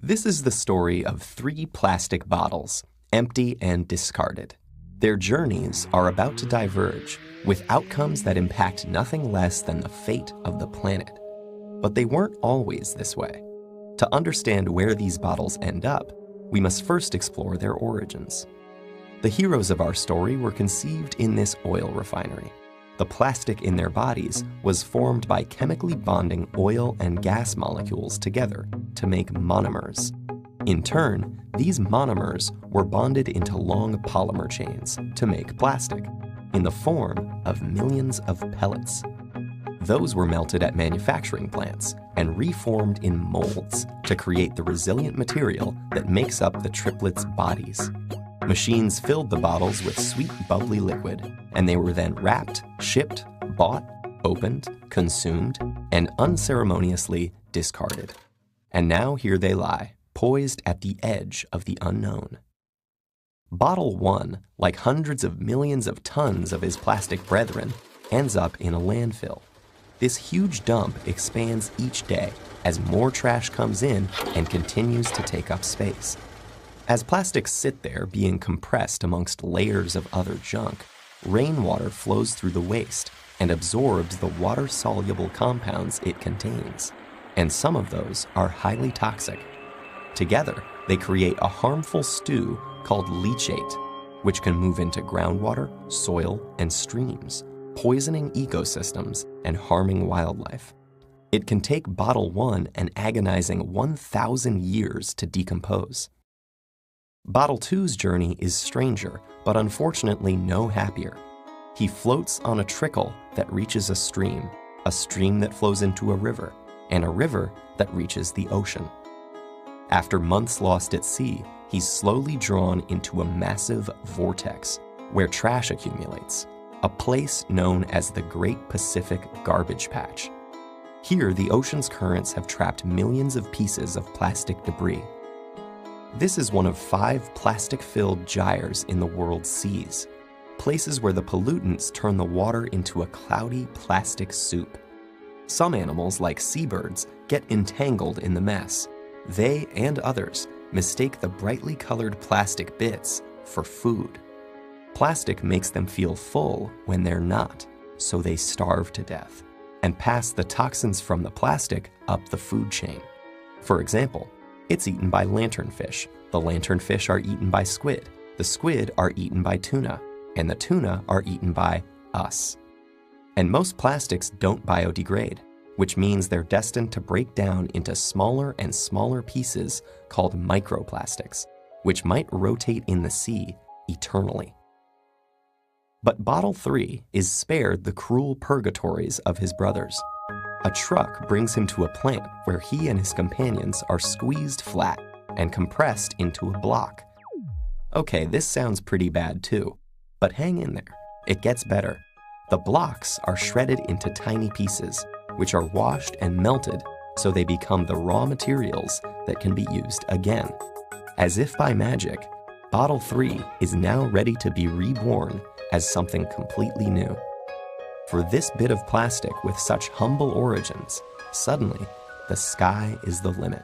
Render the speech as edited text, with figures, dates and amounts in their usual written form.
This is the story of 3 plastic bottles, empty and discarded. Their journeys are about to diverge, with outcomes that impact nothing less than the fate of the planet. But they weren't always this way. To understand where these bottles end up, we must first explore their origins. The heroes of our story were conceived in this oil refinery. The plastic in their bodies was formed by chemically bonding oil and gas molecules together to make monomers. In turn, these monomers were bonded into long polymer chains to make plastic, in the form of millions of pellets. Those were melted at manufacturing plants and reformed in molds to create the resilient material that makes up the triplets' bodies. Machines filled the bottles with sweet, bubbly liquid, and they were then wrapped, shipped, bought, opened, consumed, and unceremoniously discarded. And now here they lie, poised at the edge of the unknown. Bottle 1, like hundreds of millions of tons of his plastic brethren, ends up in a landfill. This huge dump expands each day as more trash comes in and continues to take up space. As plastics sit there being compressed amongst layers of other junk, rainwater flows through the waste and absorbs the water-soluble compounds it contains, and some of those are highly toxic. Together, they create a harmful stew called leachate, which can move into groundwater, soil, and streams, poisoning ecosystems and harming wildlife. It can take Bottle 1 an agonizing 1,000 years to decompose. Bottle 2's journey is stranger, but unfortunately no happier. He floats on a trickle that reaches a stream that flows into a river, and a river that reaches the ocean. After months lost at sea, he's slowly drawn into a massive vortex where trash accumulates, a place known as the Great Pacific Garbage Patch. Here, the ocean's currents have trapped millions of pieces of plastic debris. This is one of 5 plastic-filled gyres in the world's seas, places where the pollutants turn the water into a cloudy plastic soup. Some animals, like seabirds, get entangled in the mess. They and others mistake the brightly colored plastic bits for food. Plastic makes them feel full when they're not, so they starve to death and pass the toxins from the plastic up the food chain. For example, it's eaten by lanternfish. The lanternfish are eaten by squid. The squid are eaten by tuna. And the tuna are eaten by us. And most plastics don't biodegrade, which means they're destined to break down into smaller and smaller pieces called microplastics, which might rotate in the sea eternally. But Bottle 3 is spared the cruel purgatories of his brothers. A truck brings him to a plant where he and his companions are squeezed flat and compressed into a block. Okay, this sounds pretty bad too, but hang in there. It gets better. The blocks are shredded into tiny pieces, which are washed and melted so they become the raw materials that can be used again. As if by magic, Bottle 3 is now ready to be reborn as something completely new. For this bit of plastic with such humble origins, suddenly, the sky is the limit.